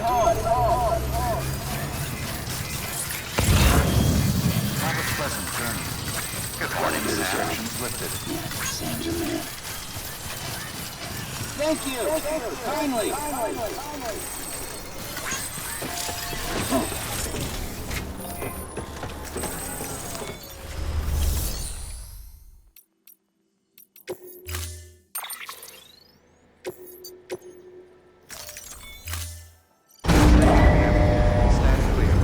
Have a pleasant journey. Good morning, restrictions lifted. Thank you. Kindly. Stand clear.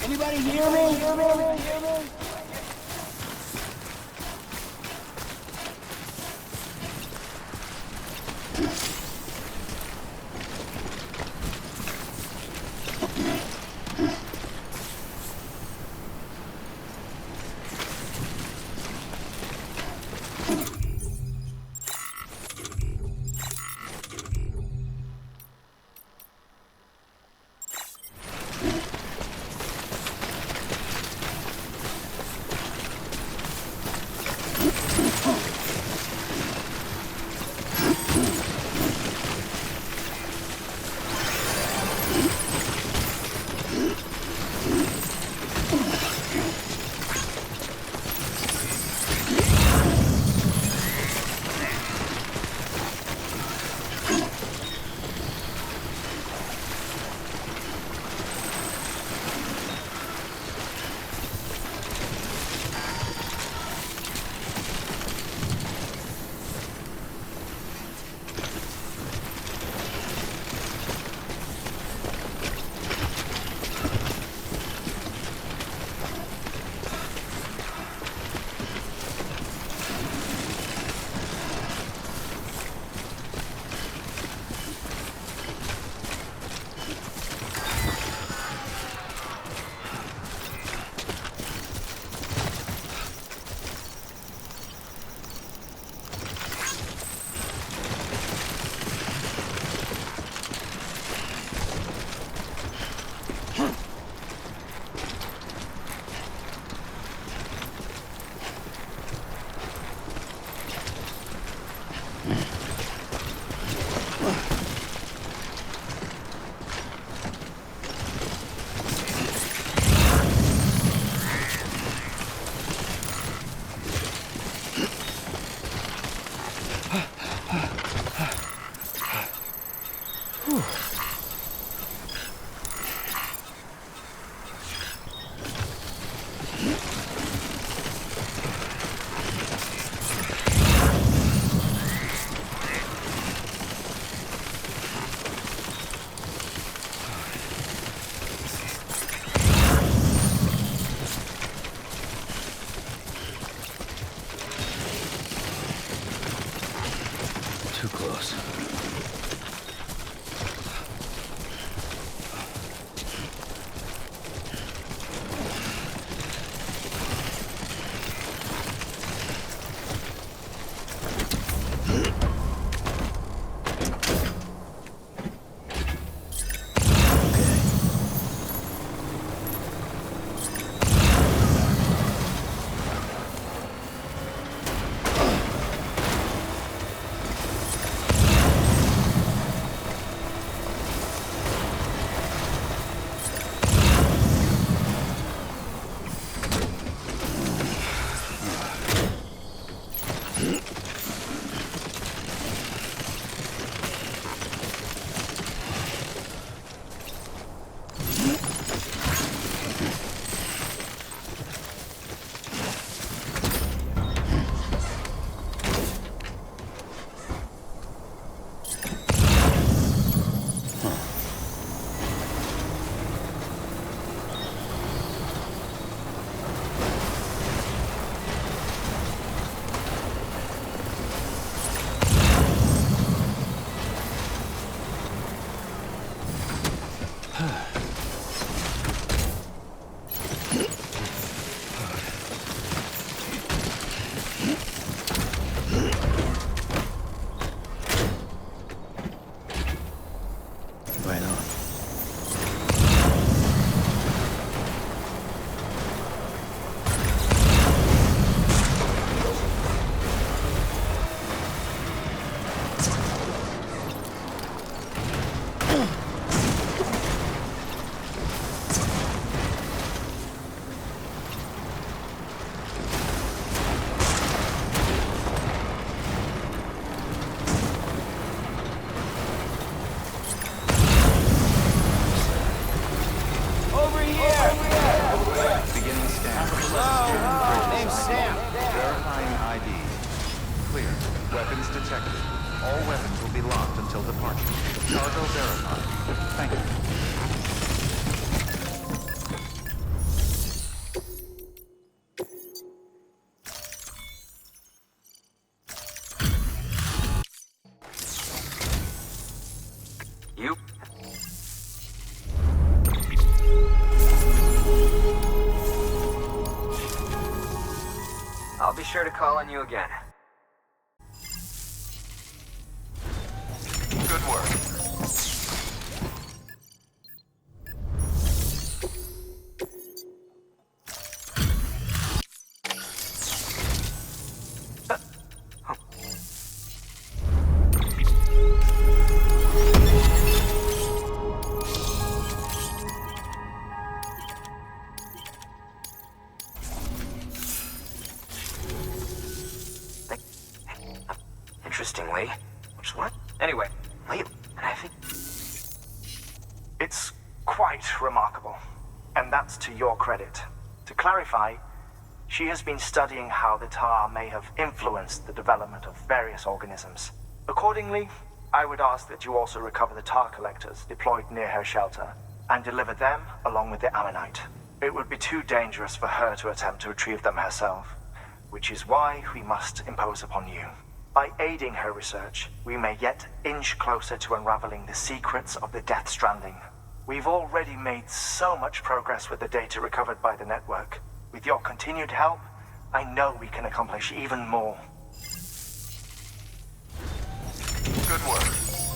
Anybody hear me? Right on. Over here! Beginning scan. Name's Sam. Verifying ID. Clear. Weapons detected. All weapons will be locked until departure. Cargo verified. Thank you. You? I'll be sure to call on you again. Good work. Interestingly, which what? Anyway, lately, and I think It's quite remarkable, and that's to your credit. To clarify, she has been studying how the tar may have influenced the development of various organisms. Accordingly, I would ask that you also recover the tar collectors deployed near her shelter and deliver them along with the ammonite. It would be too dangerous for her to attempt to retrieve them herself, which is why we must impose upon you. By aiding her research, we may yet inch closer to unraveling the secrets of the Death Stranding. We've already made so much progress with the data recovered by the network. With your continued help, I know we can accomplish even more. Good work.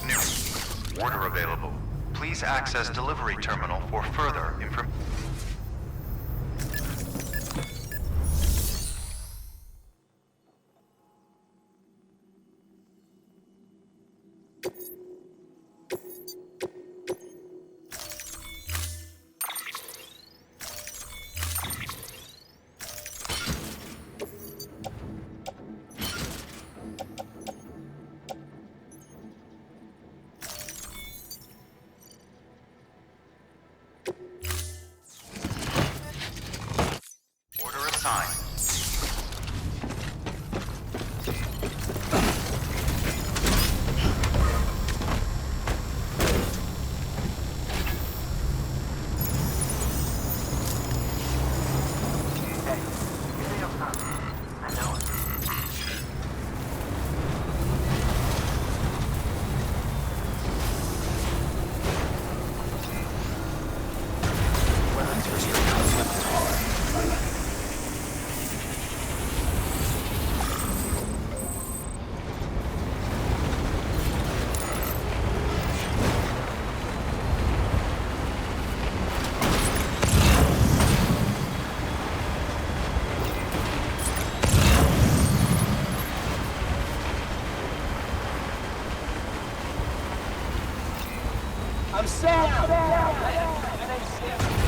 New. Order available. Please access delivery terminal for further information. Order assigned. I know it. Weapons restricted lifted hard. I'm Sam! My name's Sam.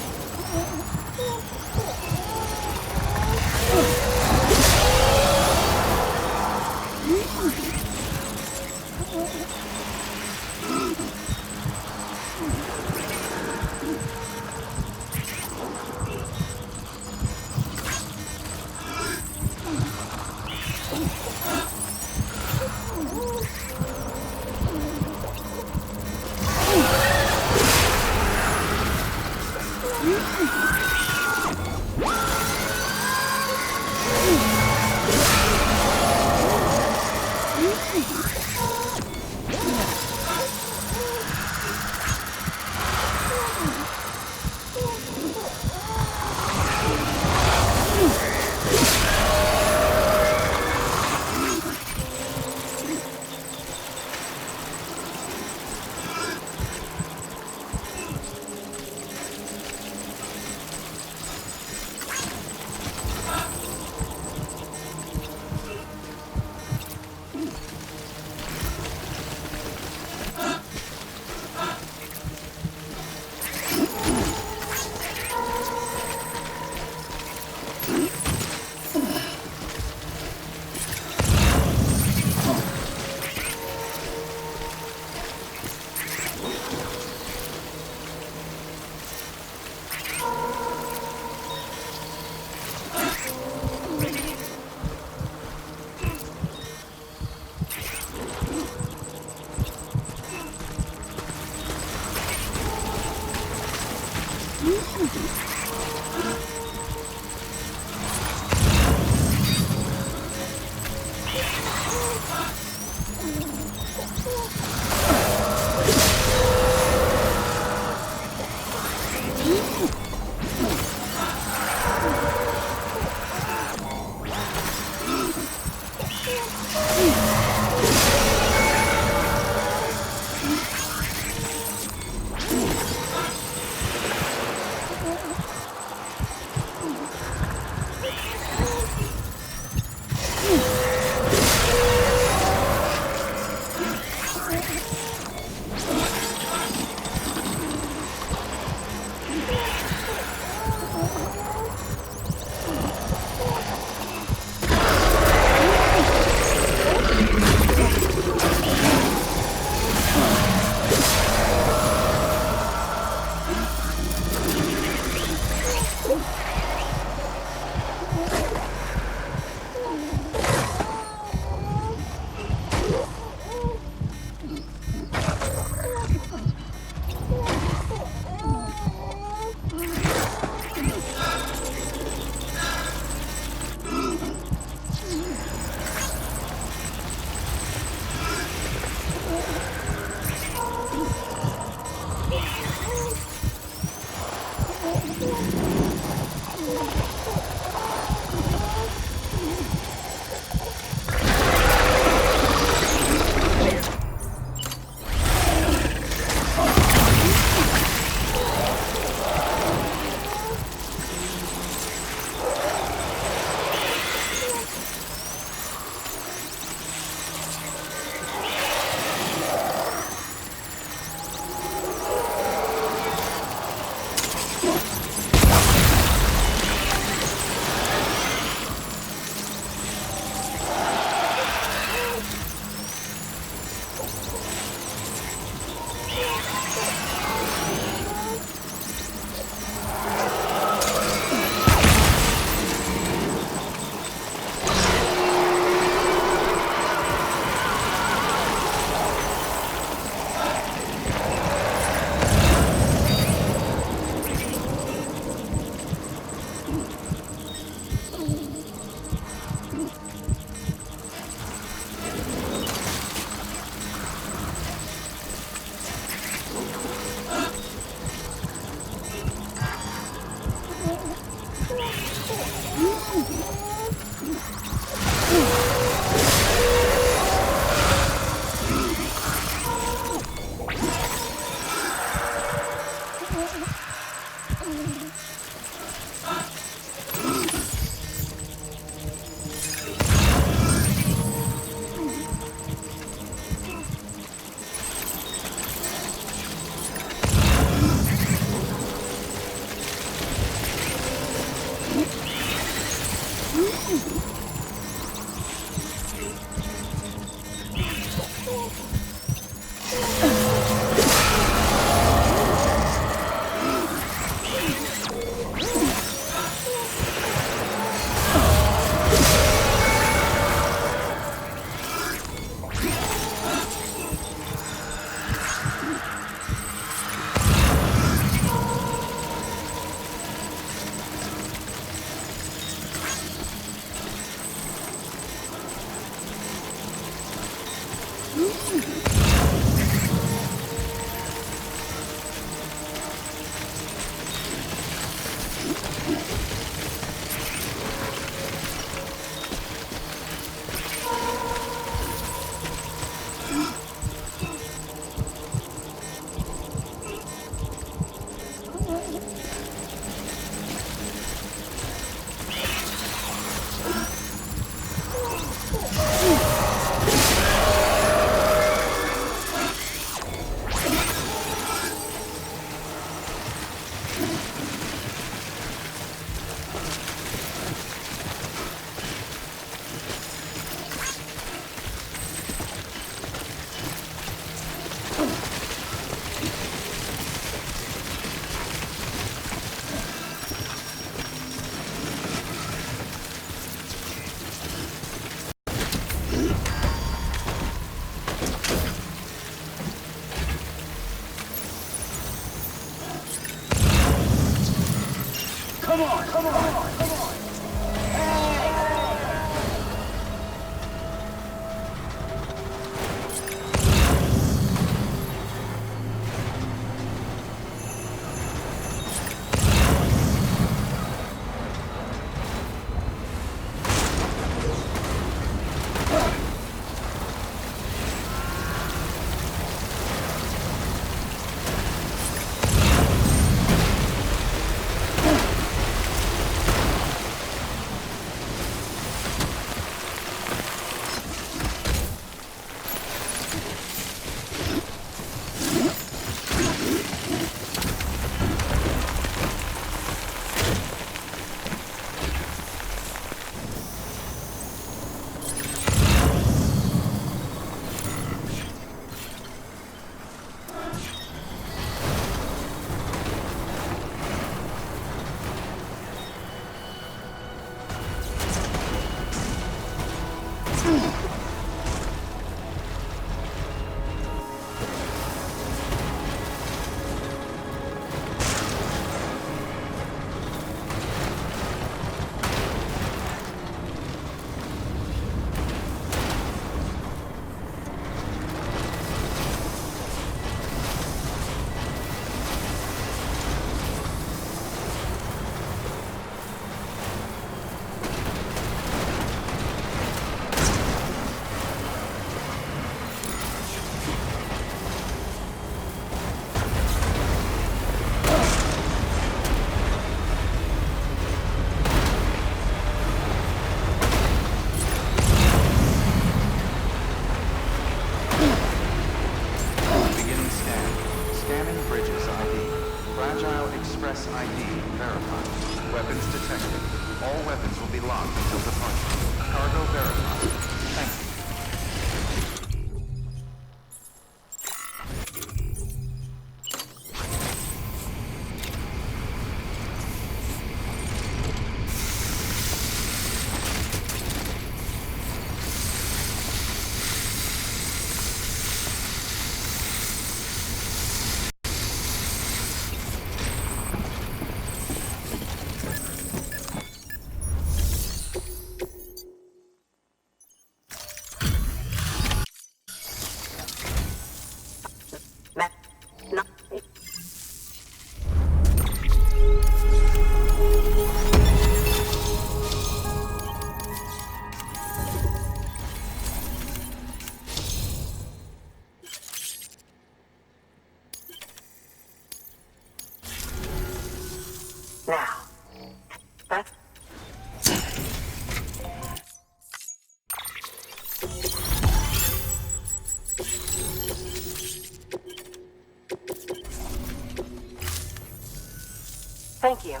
Thank you.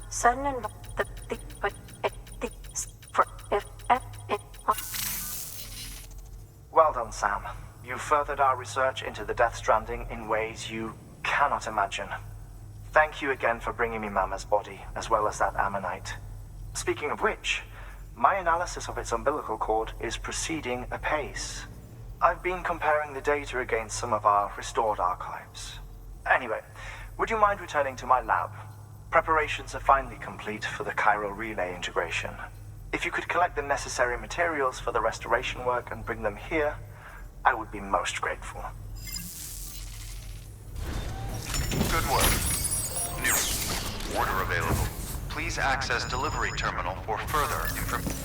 Sudden and Well done, Sam. You've furthered our research into the Death Stranding in ways you cannot imagine. Thank you again for bringing me Mama's body, as well as that ammonite. Speaking of which, my analysis of its umbilical cord is proceeding apace. I've been comparing the data against some of our restored archives. Anyway, would you mind returning to my lab? Preparations are finally complete for the chiral relay integration. If you could collect the necessary materials for the restoration work and bring them here, I would be most grateful. Good work. New order available. Please access delivery terminal for further information.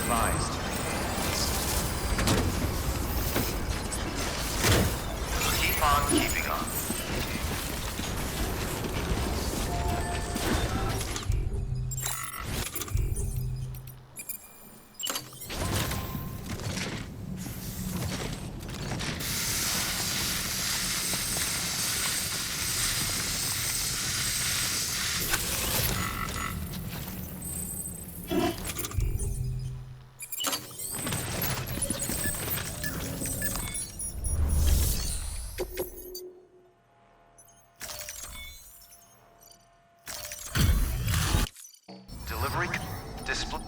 advised. Keep on keeping on. Delivery display.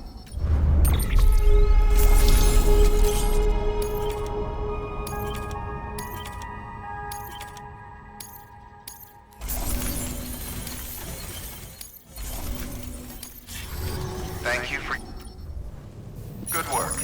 Thank you for good work.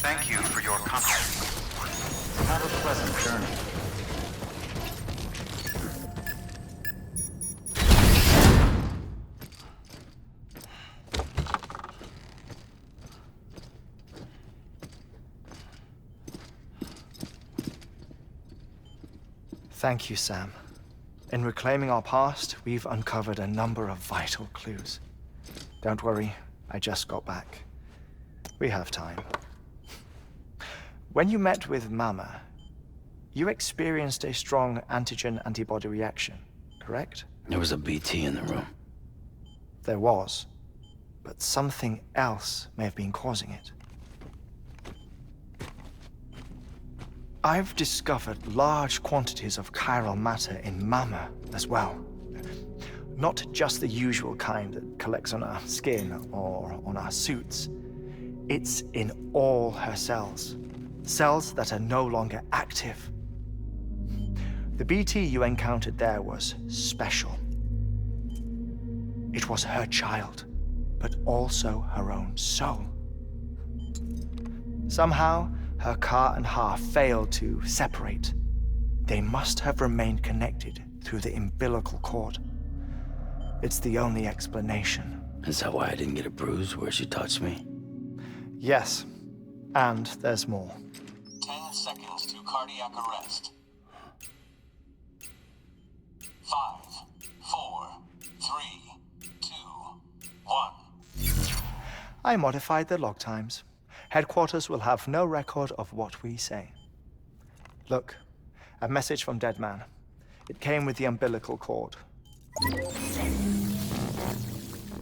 Thank you for your confidence. Have a pleasant journey. Thank you, Sam. In reclaiming our past, we've uncovered a number of vital clues. Don't worry, I just got back. We have time. When you met with Mama, you experienced a strong antigen-antibody reaction, correct? There was a BT in the room. There was, but something else may have been causing it. I've discovered large quantities of chiral matter in Mama as well. Not just the usual kind that collects on our skin or on our suits. It's in all her cells. Cells that are no longer active. The BT you encountered there was special. It was her child, but also her own soul. Somehow, her Ka and Ha failed to separate. They must have remained connected through the umbilical cord. It's the only explanation. Is that why I didn't get a bruise where she touched me? Yes, and there's more. 10 seconds to cardiac arrest. 5, 4, 3, 2, 1. I modified the log times. Headquarters will have no record of what we say. Look, a message from Deadman. It came with the umbilical cord.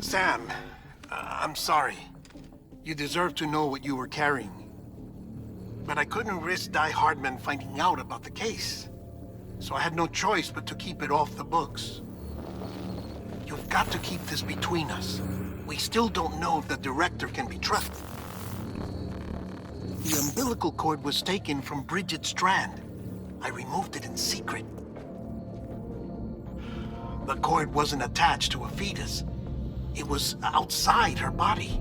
Sam, I'm sorry. You deserve to know what you were carrying. But I couldn't risk Di Hardman finding out about the case. So I had no choice but to keep it off the books. You've got to keep this between us. We still don't know if the director can be trusted. The umbilical cord was taken from Bridget Strand. I removed it in secret. The cord wasn't attached to a fetus. It was outside her body.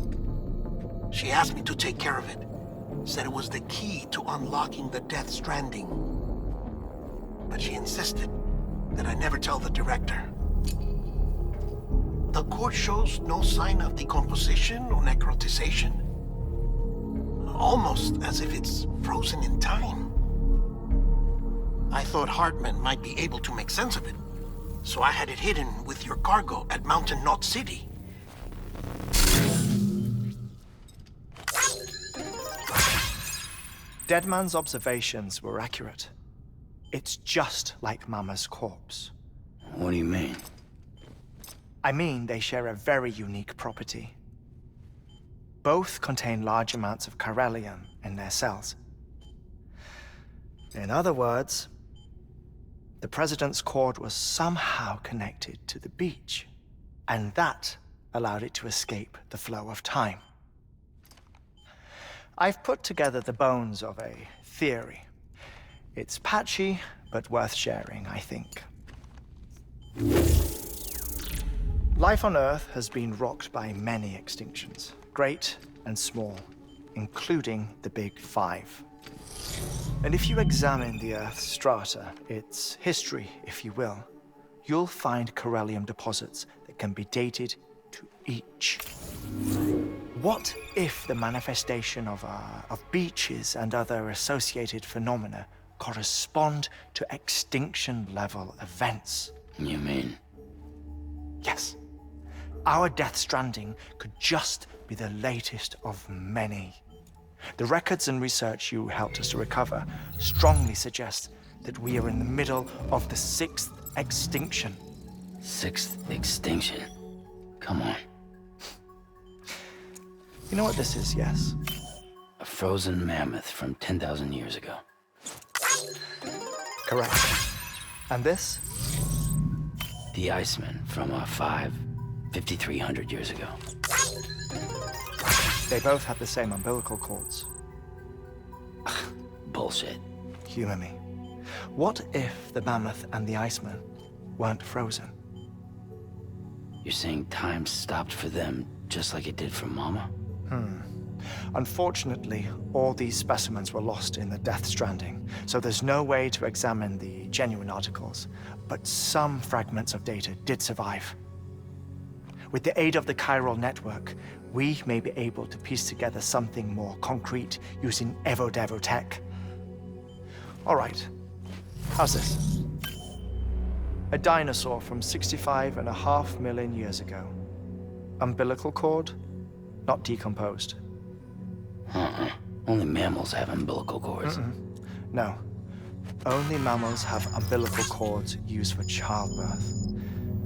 She asked me to take care of it. Said it was the key to unlocking the Death Stranding. But she insisted that I never tell the director. The cord shows no sign of decomposition or necrotization. Almost as if it's frozen in time. I thought Hartman might be able to make sense of it, so I had it hidden with your cargo at Mountain Knot City. Deadman's observations were accurate. It's just like Mama's corpse. What do you mean? I mean, they share a very unique property. Both contain large amounts of chiralium in their cells. In other words, the President's cord was somehow connected to the beach, and that allowed it to escape the flow of time. I've put together the bones of a theory. It's patchy, but worth sharing, I think. Life on Earth has been rocked by many extinctions, great and small, including the Big Five. And if you examine the Earth's strata, its history, if you will, you'll find chiralium deposits that can be dated to each. What if the manifestation of beaches and other associated phenomena correspond to extinction-level events? You mean? Yes. Our Death Stranding could just be the latest of many. The records and research you helped us to recover strongly suggest that we are in the middle of the 6th extinction. 6th extinction? Come on. You know what this is, yes? A frozen mammoth from 10,000 years ago. Correct. And this? The Iceman from 5,300 years ago. They both have the same umbilical cords. Bullshit. Humor me. What if the mammoth and the Iceman weren't frozen? You're saying time stopped for them just like it did for Mama? Unfortunately, all these specimens were lost in the Death Stranding, so there's no way to examine the genuine articles, but some fragments of data did survive. With the aid of the chiral network, we may be able to piece together something more concrete using Evo-Devo tech. All right, how's this? A dinosaur from 65.5 million years ago. Umbilical cord, not decomposed. Only mammals have umbilical cords. No. Only mammals have umbilical cords used for childbirth.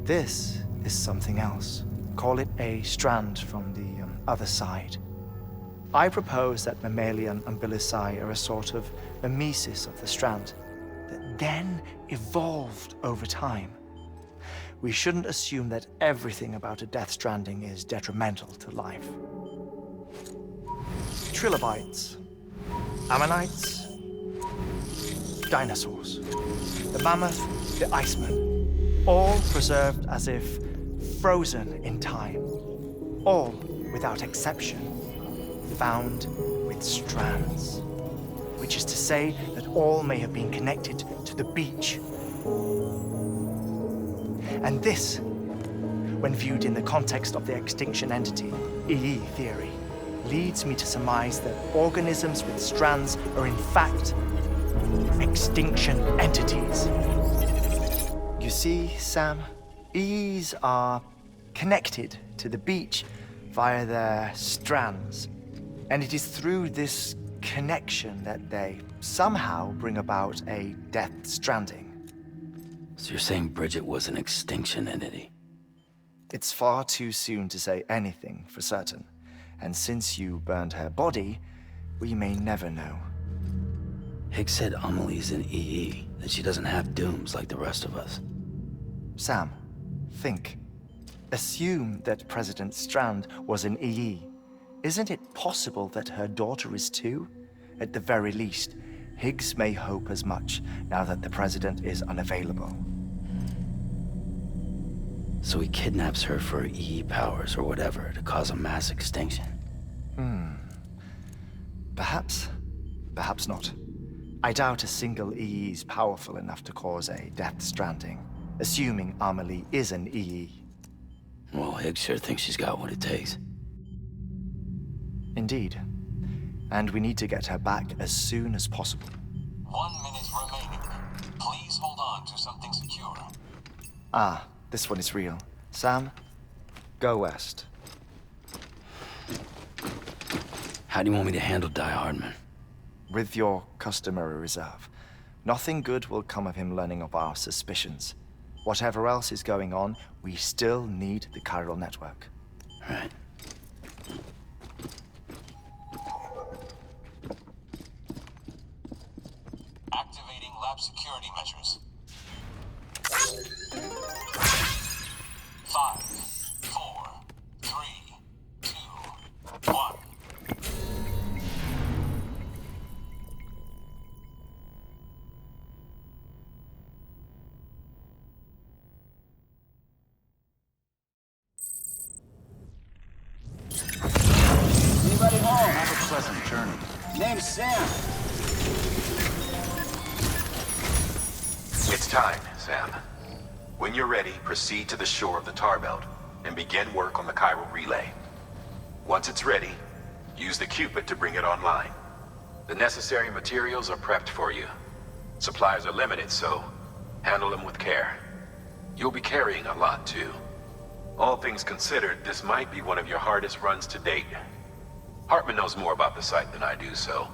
This is something else. Call it a strand from the other side. I propose that mammalian umbilici are a sort of mimesis of the strand that then evolved over time. We shouldn't assume that everything about a Death Stranding is detrimental to life. Trilobites, ammonites, dinosaurs, the mammoth, the Iceman, all preserved as if frozen in time, all, without exception, found with strands, which is to say that all may have been connected to the beach. And this, when viewed in the context of the extinction entity, EE theory, leads me to surmise that organisms with strands are in fact extinction entities. You see, Sam, EEs are connected to the beach via their strands. And it is through this connection that they somehow bring about a Death Stranding. So you're saying Bridget was an extinction entity? It's far too soon to say anything for certain. And since you burned her body, we may never know. Higgs said Amelie's an EE, that she doesn't have dooms like the rest of us. Sam, think. Assume that President Strand was an EE. Isn't it possible that her daughter is too? At the very least, Higgs may hope as much now that the President is unavailable. So he kidnaps her for EE powers or whatever to cause a mass extinction. Perhaps not. I doubt a single EE is powerful enough to cause a Death Stranding, assuming Amelie is an EE. Well, Higgs sure thinks she's got what it takes. Indeed. And we need to get her back as soon as possible. 1 minute remaining. Please hold on to something secure. Ah, this one is real. Sam, go west. How do you want me to handle Die Hardman? With your customary reserve. Nothing good will come of him learning of our suspicions. Whatever else is going on, we still need the chiral network. Right. Activating lab security measures. 5, 4, 3, 2, 1. Anybody home? Have a pleasant journey. Name's Sam. It's time, Sam. When you're ready, proceed to the shore of the tar belt and begin work on the chiral relay. Once it's ready, use the Cupid to bring it online. The necessary materials are prepped for you. Supplies are limited, so handle them with care. You'll be carrying a lot, too. All things considered, this might be one of your hardest runs to date. Hartman knows more about the site than I do, so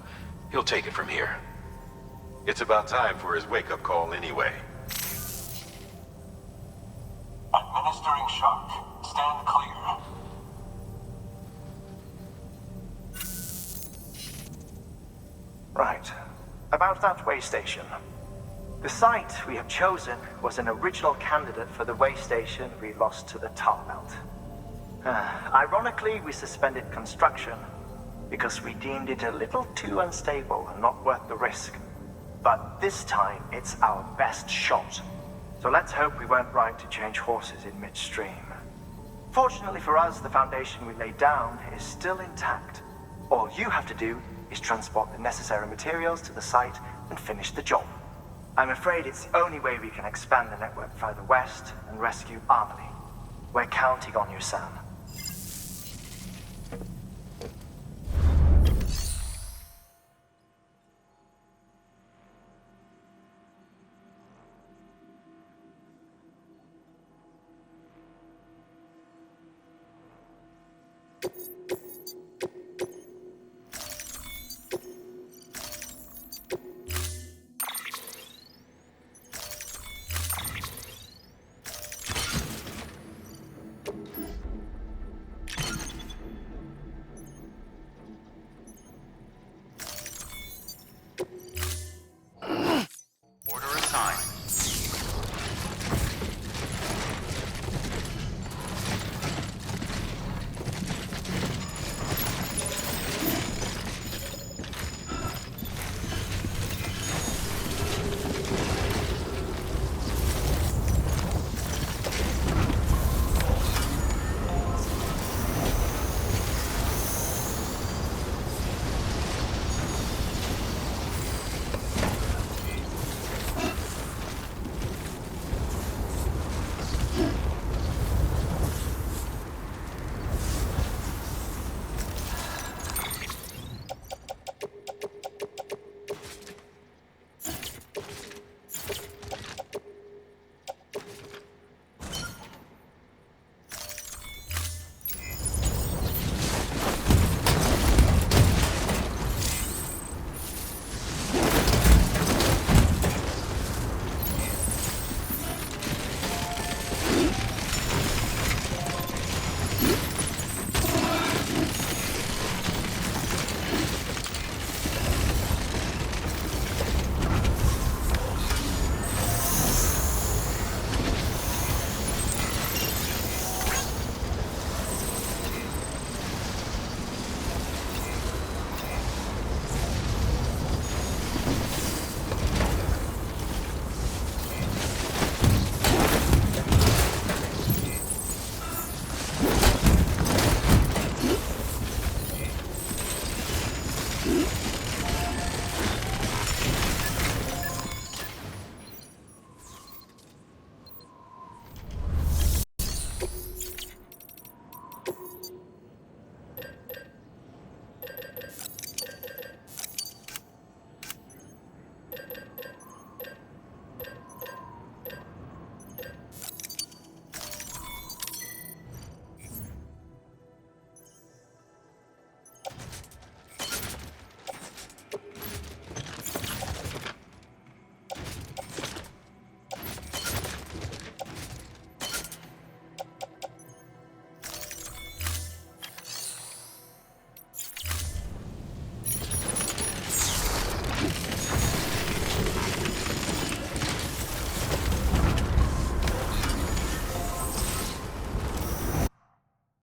he'll take it from here. It's about time for his wake-up call anyway. Administering shock. Stand clear. Right. About that way station. The site we have chosen was an original candidate for the way station we lost to the tar belt. Ironically, we suspended construction because we deemed it a little too unstable and not worth the risk. But this time, it's our best shot. So let's hope we weren't right to change horses in midstream. Fortunately for us, the foundation we laid down is still intact. All you have to do is transport the necessary materials to the site and finish the job. I'm afraid it's the only way we can expand the network further west and rescue Amelie. We're counting on you, Sam.